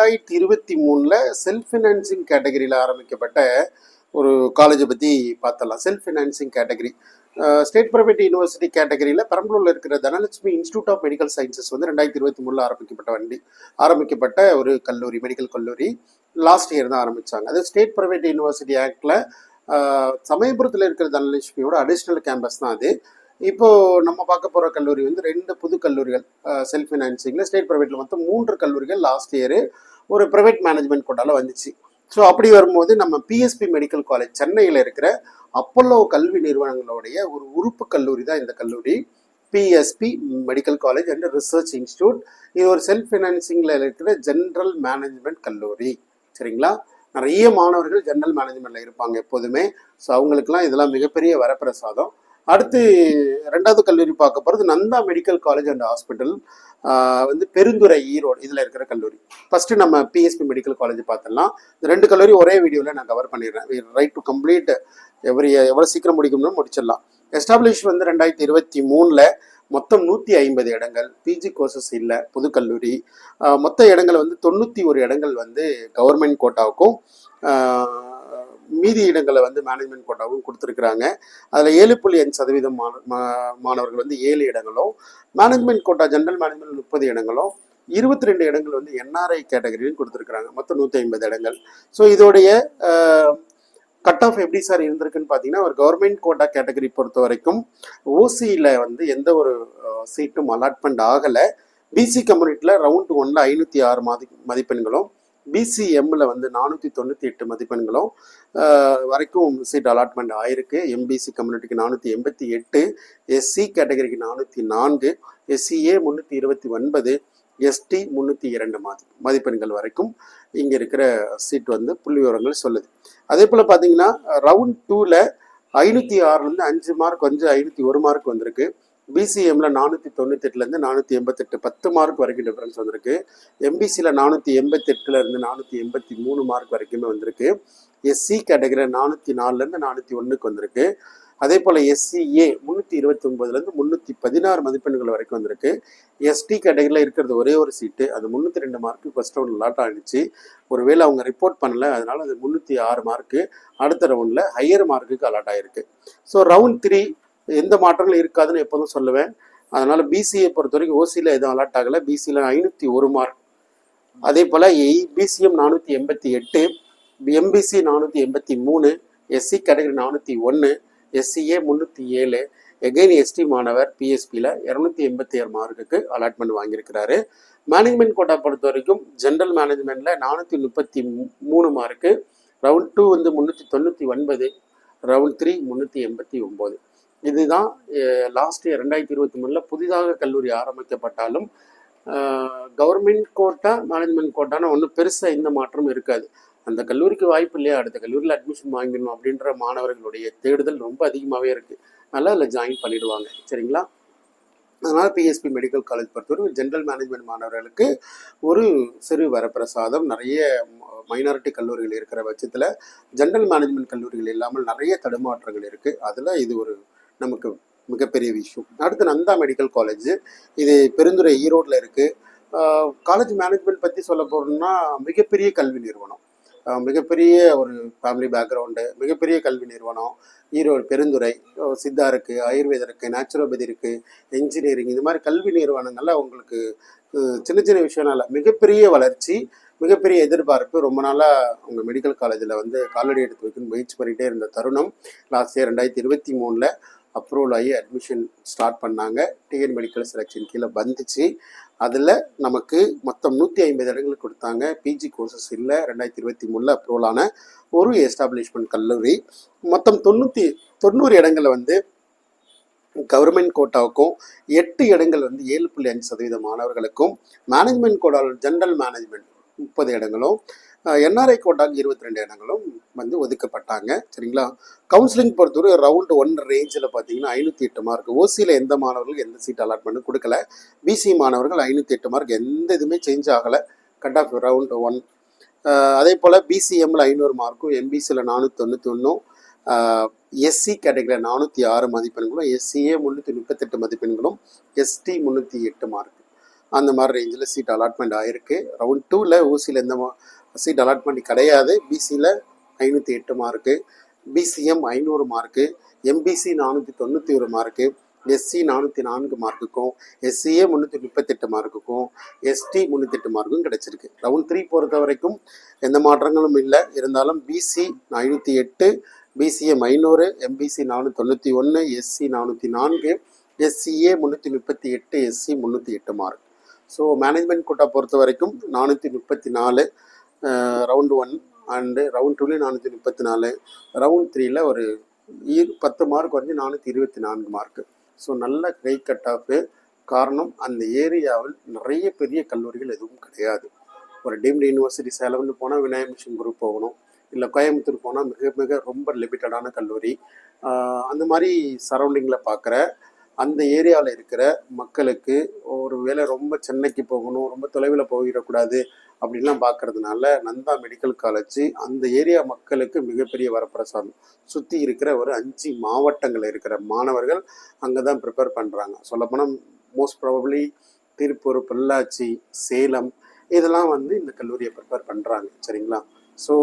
2023 self financing கேட்டகரியில் ஆரம்பிக்கப்பட்ட ஒரு காலேஜை பற்றி பார்த்தலாம். Self financing category state private university கேட்டகரியில் பெரம்பலூரில் இருக்கிற Dhanalakshmi institute of medical sciences வந்து 2023 ஆரம்பிக்கப்பட்ட ஒரு கல்லூரி, மெடிக்கல் கல்லூரி. லாஸ்ட் இயர் தான் ஆரம்பித்தாங்க. அது ஸ்டேட் ப்ரைவேட் யூனிவர்சிட்டி ஆக்டில் சமயபுரத்தில் இருக்கிற தனலட்சுமியோட அடிஷ்னல் கேம்பஸ் தான் அது. இப்போது நம்ம பார்க்க போகிற கல்லூரி வந்து 2 புது கல்லூரிகள் செல்ஃப் ஃபினான்சிங்கில். ஸ்டேட் ப்ரைவேட்டில் மொத்தம் 3 கல்லூரிகள் லாஸ்ட் இயரு ஒரு ப்ரைவேட் மேனேஜ்மெண்ட் கோட்டால வந்துச்சு. ஸோ அப்படி வரும்போது நம்ம பிஎஸ்பி மெடிக்கல் காலேஜ் சென்னையில் இருக்கிற அப்பல்லோ கல்வி நிறுவனங்களுடைய ஒரு உறுப்பு கல்லூரி தான் இந்த கல்லூரி, PSP medical college and research institute. இது ஒரு செல்ஃப் ஃபினான்சிங்கில் இருக்கிற ஜென்ரல் மேனேஜ்மெண்ட் கல்லூரி. சரிங்களா? நிறைய மாணவர்கள் ஜென்ரல் மேனேஜ்மெண்ட்டில் இருப்பாங்க எப்போதுமே. ஸோ அவங்களுக்குலாம் இதெல்லாம் மிகப்பெரிய வரப்பிரசாதம். அடுத்து 2வது கல்லூரி பார்க்க போகிறது Nandha medical college and hospital, வந்து பெருந்துறை, ஈரோடு. இதில் இருக்கிற கல்லூரி. ஃபஸ்ட்டு நம்ம பிஎஸ்பி மெடிக்கல் காலேஜ் பார்த்துடலாம். இந்த 2 கல்லூரி ஒரே வீடியோவில் நான் கவர் பண்ணிடுறேன். ரைட் டு கம்ப்ளீட் எவ்வளோ சீக்கிரம் முடிக்கணும்னு முடிச்சிடலாம். எஸ்டாப்ளிஷ் வந்து 2023 மொத்தம் 150 இடங்கள். பிஜி கோர்சஸ் இல்லை, புது கல்லூரி. மொத்த இடங்கள் வந்து 91 இடங்கள் வந்து கவர்மெண்ட் கோட்டாவுக்கும், மீதி இடங்களை வந்து மேனேஜ்மெண்ட் கோட்டாவும் கொடுத்துருக்குறாங்க. அதில் 7.5% மாணவர்கள் வந்து 7 இடங்களும், மேனேஜ்மெண்ட் கோட்டா ஜென்ரல் மேனேஜ்மெண்ட் 30 இடங்களும், 22 இடங்கள் வந்து என்ஆர்ஐ கேட்டகரியும் கொடுத்துருக்குறாங்க. மொத்தம் 150 இடங்கள். ஸோ இதோடைய கட் ஆஃப் எப்படி சார் இருந்திருக்குன்னு பார்த்தீங்கன்னா, ஒரு கவர்மெண்ட் கோட்டா கேட்டகரி பொறுத்த வரைக்கும் ஓசியில் வந்து எந்த ஒரு சீட்டும் அலாட்மெண்ட் ஆகலை. பிசி கம்யூனிட்டியில் ரவுண்ட் 1ல் 506 மதிப்பெண்களும், பிசிஎம்மில் வந்து 498 மதிப்பெண்களும் வரைக்கும் சீட் அலாட்மெண்ட் ஆயிருக்கு. எம்பிசி கம்யூனிட்டிக்கு 488, எஸ்சி கேட்டகரிக்கு 404, எஸ்சிஏ 329, எஸ்டி 302 மதிப்பெண்கள் வரைக்கும் இங்கே இருக்கிற சீட் வந்து புள்ளி விவரங்கள் சொல்லுது. அதே போல் பார்த்தீங்கன்னா ரவுண்ட் 2ல் 506லேருந்து 5 மார்க் வந்து 501 மார்க் வந்திருக்கு. பிசிஎம்மில் 498லேருந்து 488 10 மார்க் வரைக்கும் டிஃப்ரென்ஸ் வந்திருக்கு. எம்பிசியில் 488லேருந்து 483 மார்க் வரைக்குமே வந்திருக்கு. எஸ்சி கேட்டகரியில் 404லேருந்து 401க்கு வந்திருக்கு. அதே போல் எஸ்சிஏ 329லேருந்து 316 மதிப்பெண்கள் வரைக்கும் வந்திருக்கு. எஸ்டி கேட்டகரியில் இருக்கிறது ஒரே ஒரு சீட்டு, அது 302 மார்க்கு ஃபர்ஸ்ட் ரவுண்ட் அலாட் ஆகிடுச்சு. ஒருவேளை அவங்க ரிப்போர்ட் பண்ணலை, அதனால் அது 306 மார்க்கு அடுத்த ரவுண்டில் ஹையர் மார்க்குக்கு அலாட் ஆகிருக்கு. ஸோ ரவுண்ட் 3 எந்த மாற்றங்களும் இருக்காதுன்னு எப்போதும் சொல்லுவேன். அதனால் பிசிஏ பொறுத்த வரைக்கும் ஓசியில் எதுவும் அலாட் ஆகலை. பிசியில் 501 மார்க். அதே போல் BCM 488, MBC 483, SC category 401, SCA 307. Again ST மாணவர் பிஎஸ்பியில் 287 மார்க்குக்கு அலாட்மெண்ட் வாங்கியிருக்கிறாரு. மேனேஜ்மெண்ட் கோட்டா பொறுத்த வரைக்கும் ஜென்ரல் மேனேஜ்மெண்ட்டில் 433 மார்க்கு, ரவுண்ட் 2 வந்து 399, ரவுண்ட் 3 389. இதுதான் லாஸ்ட் இயர் 2023 புதிதாக கல்லூரி ஆரம்பிக்கப்பட்டாலும் கவர்மெண்ட் கோட்டா மேனேஜ்மெண்ட் கோட்டான ஒன்றும் பெருசாக இந்த மாற்றம் இருக்காது. அந்த கல்லூரிக்கு வாய்ப்பு இல்லையா, அடுத்த கல்லூரியில் அட்மிஷன் வாங்கிடணும் அப்படின்ற மாணவர்களுடைய தேடுதல் ரொம்ப அதிகமாகவே இருக்குது. அதனால் அதில் ஜாயின் பண்ணிடுவாங்க. சரிங்களா? அதனால் பிஎஸ்பி மெடிக்கல் காலேஜ் பொறுத்தவரை ஜென்ரல் மேனேஜ்மெண்ட் மாணவர்களுக்கு ஒரு சிறு வரப்பிரசாதம். நிறைய மைனாரிட்டி கல்லூரிகள் இருக்கிற பட்சத்தில் ஜென்ரல் மேனேஜ்மெண்ட் கல்லூரிகள் இல்லாமல் நிறைய தடுமாற்றங்கள் இருக்குது. அதில் இது ஒரு நமக்கு மிகப்பெரிய விஷயம். அடுத்து நந்தா மெடிக்கல் காலேஜ், இது பெருந்துறை, ஈரோட்டில் இருக்குது. காலேஜ் மேனேஜ்மெண்ட் பற்றி சொல்ல போகிறோம்னா மிகப்பெரிய கல்வி நிறுவனம், மிகப்பெரிய ஒரு ஃபேமிலி பேக்ரவுண்டு, மிகப்பெரிய கல்வி நிறுவனம். ஈரோடு பெருந்துறை சித்தா இருக்குது, ஆயுர்வேதம் இருக்குது, நேச்சுரோபதி இருக்குது, இன்ஜினியரிங், இது மாதிரி கல்வி நிறுவனங்களில் உங்களுக்கு சின்ன சின்ன விஷயம்னால மிகப்பெரிய வளர்ச்சி, மிகப்பெரிய எதிர்பார்ப்பு. ரொம்ப நாளாக உங்கள் மெடிக்கல் காலேஜில் வந்து காலடி எடுத்து வைக்கணும்னு முயற்சி பண்ணிகிட்டே இருந்த தருணம் லாஸ்ட் இயர் 2023 அப்ரூவல் ஆகி அட்மிஷன் ஸ்டார்ட் பண்ணாங்க. டிஎன் மெடிக்கல் செலெக்ஷன் கீழே வந்துச்சு. அதில் நமக்கு மொத்தம் 150 இடங்கள் கொடுத்தாங்க. பிஜி கோர்சஸ் இல்லை. 2023 அப்ரூவல் ஆன ஒரு எஸ்டாப்ளிஷ்மெண்ட் கல்லூரி. மொத்தம் 90 இடங்கள் வந்து கவர்மெண்ட் கோட்டாவுக்கும், 8 இடங்கள் வந்து 7.5% மாணவர்களுக்கும், மேனேஜ்மெண்ட் கோட்டாவில் ஜென்ரல் மேனேஜ்மெண்ட் 30 இடங்களும், என்ஆர்ஐ கோட்டாவுக்கு 22 இடங்களும் வந்து ஒதுக்கப்பட்டாங்க. சரிங்களா? கவுன்சிலிங் பொறுத்தவரை ரவுண்ட் 1 ரேஞ்சில் பார்த்தீங்கன்னா 508 மார்க். ஓசியில் எந்த மாணவர்களுக்கு எந்த சீட் அலாட்மெண்ட் கொடுக்கல. பிசி மாணவர்கள் 508 மார்க், எந்த இதுவுமே சேஞ்ச் ஆகலை. Cut off round 1. அதே போல் பிசிஎம்மில் 500 மார்க்கும், எம்பிசியில் 491, எஸ்சி கேட்டகரியில் 406 மதிப்பெண்களும், எஸ்சிஏ 338 மதிப்பெண்களும், எஸ்டி 308 மார்க். அந்த மாதிரி ரேஞ்சில் சீட் அலாட்மெண்ட் ஆகிருக்கு. ரவுண்ட் 2ல் ஊசியில் எந்த சீட் அலாட்மெண்ட் கிடையாது. பிசியில் 508 mark, BCM 500 mark, MBC 491 mark, SC 404 மார்க்குக்கும், எஸ்சிஏ 338 மார்க்குக்கும், எஸ்டி 308 மார்க்கும் கிடைச்சிருக்கு. ரவுண்ட் 3 பொறுத்த வரைக்கும் எந்த மாற்றங்களும் இல்லை. இருந்தாலும் BC 508, BCM 500, MBC 491, SC 404, SCA 338, SC 308 mark. So management quota பொறுத்த வரைக்கும் 434 ரவுண்ட் 1 அண்டு ரவுண்ட் 2லேயும் 434, ரவுண்ட் 3ல் ஒரு 10 மார்க் வந்து 424 மார்க்கு. ஸோ நல்ல கை கட் ஆஃபு. காரணம், அந்த ஏரியாவில் நிறைய பெரிய கல்லூரிகள் எதுவும் கிடையாது. ஒரு டீம்டு யூனிவர்சிட்டி சேலம்னு போனால் விநாயக மிஷன் குரூப் போகணும், இல்லை கோயம்புத்தூர் போனால் மிக மிக ரொம்ப லிமிட்டடான கல்லூரி. அந்த மாதிரி சரௌண்டிங்கில் பார்க்குற அந்த ஏரியாவில் இருக்கிற மக்களுக்கு ஒரு வேளை ரொம்ப சென்னைக்கு போகணும், ரொம்ப தொலைவில் போயிடக்கூடாது அப்படின்லாம் பார்க்கறதுனால நந்தா மெடிக்கல் காலேஜ் அந்த ஏரியா மக்களுக்கு மிகப்பெரிய வரப்பிரசாதம். சுற்றி இருக்கிற ஒரு 5 மாவட்டங்கள் இருக்கிற மாணவர்கள் அங்கே தான் ப்ரிப்பேர் பண்ணுறாங்க. சொல்லப்போனால் மோஸ்ட் ப்ராபப்ளி திருப்பூர், பொள்ளாச்சி, சேலம் இதெல்லாம் வந்து இந்த கல்லூரியை ப்ரிப்பேர் பண்ணுறாங்க. சரிங்களா? ஸோ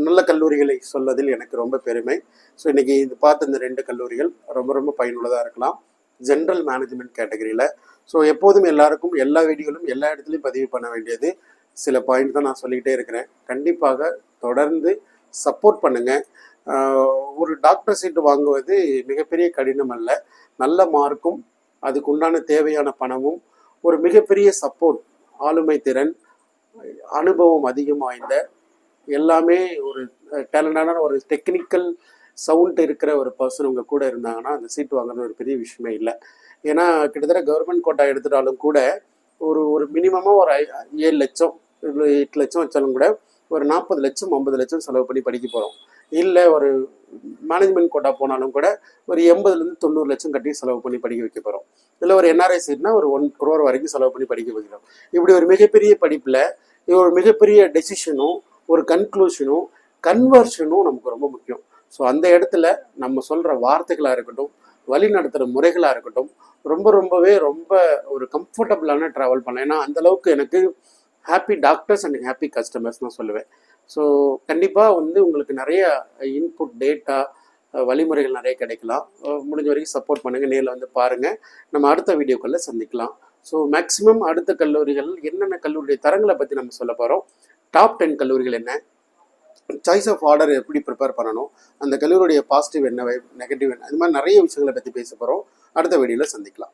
நல்ல கல்லூரிகளை சொல்வதில் எனக்கு ரொம்ப பெருமை. ஸோ இன்றைக்கி இது பார்த்த இந்த 2 கல்லூரிகள் ரொம்ப ரொம்ப பயனுள்ளதாக இருக்கலாம் ஜென்ரல் மேனேஜ்மெண்ட் கேட்டகரியில். ஸோ எப்போதும் எல்லாருக்கும் எல்லா வீடியோகளும் எல்லா இடத்துலையும் பதிவு பண்ண வேண்டியது சில பாயிண்ட் தான் நான் சொல்லிக்கிட்டே இருக்கிறேன். கண்டிப்பாக தொடர்ந்து சப்போர்ட் பண்ணுங்கள். ஒரு டாக்டர் சீட்டு வாங்குவது மிகப்பெரிய கடினம் அல்ல. நல்ல மார்க்கும் அதுக்கு உண்டான தேவையான பணமும் ஒரு மிகப்பெரிய சப்போர்ட், ஆளுமை திறன், அனுபவம் அதிகம் வாய்ந்த, எல்லாமே ஒரு டேலண்டான ஒரு டெக்னிக்கல் சவுண்ட் இருக்கிற ஒரு பர்சன் உங்கள் கூட இருந்தாங்கன்னா அந்த சீட்டு வாங்குறது ஒரு பெரிய விஷயமே இல்லை. ஏன்னா கிட்டத்தட்ட கவர்மெண்ட் கோட்டா எடுத்துட்டாலும் கூட ஒரு மினிமமாக ஒரு 7 லட்சம் 8 லட்சம் வச்சாலும் கூட ஒரு 40 லட்சம் 50 லட்சம் செலவு பண்ணி படிக்க போகிறோம். இல்லை ஒரு மேனேஜ்மெண்ட் கோட்டா போனாலும் கூட ஒரு 80லேருந்து 90 லட்சம் கட்டி செலவு பண்ணி படிக்க வைக்க போகிறோம். இல்லை ஒரு என்ஆர்ஐ சீட்னா ஒரு 1 crore வரைக்கும் செலவு பண்ணி படிக்க வைக்கிறோம். இப்படி ஒரு மிகப்பெரிய படிப்பில் ஒரு மிகப்பெரிய டெசிஷனும் ஒரு கன்க்ளூஷனும் கன்வர்ஷனும் நமக்கு ரொம்ப முக்கியம். ஸோ அந்த இடத்துல நம்ம சொல்கிற வார்த்தைகளாக இருக்கட்டும், வழி நடத்துகிற முறைகளாக இருக்கட்டும், ரொம்பவே ரொம்ப ஒரு கம்ஃபர்டபுளான ட்ராவல் பண்ணேன். ஏன்னா அந்தளவுக்கு எனக்கு happy doctors and happy customers தான் சொல்லுவேன். ஸோ கண்டிப்பாக வந்து உங்களுக்கு நிறைய இன்புட் டேட்டா வழிமுறைகள் நிறைய கிடைக்கலாம். முடிஞ்ச வரைக்கும் சப்போர்ட் பண்ணுங்கள், நேரில் வந்து பாருங்கள். நம்ம அடுத்த வீடியோக்களில் சந்திக்கலாம். ஸோ மேக்ஸிமம் அடுத்த கல்லூரிகள் என்னென்ன கல்லூரியுடைய தரங்களை பற்றி நம்ம சொல்ல போகிறோம், டாப் 10 கல்லூரிகள் என்ன, சாய்ஸ் ஆஃப் ஆர்டர் எப்படி ப்ரிப்பேர் பண்ணணும், அந்த கல்லூரியுடைய பாசிட்டிவ் என்ன, நெகட்டிவ் என்ன, இது மாதிரி நிறைய விஷயங்களை பற்றி பேச போகிறோம். அடுத்த வீடியோவில் சந்திக்கலாம்.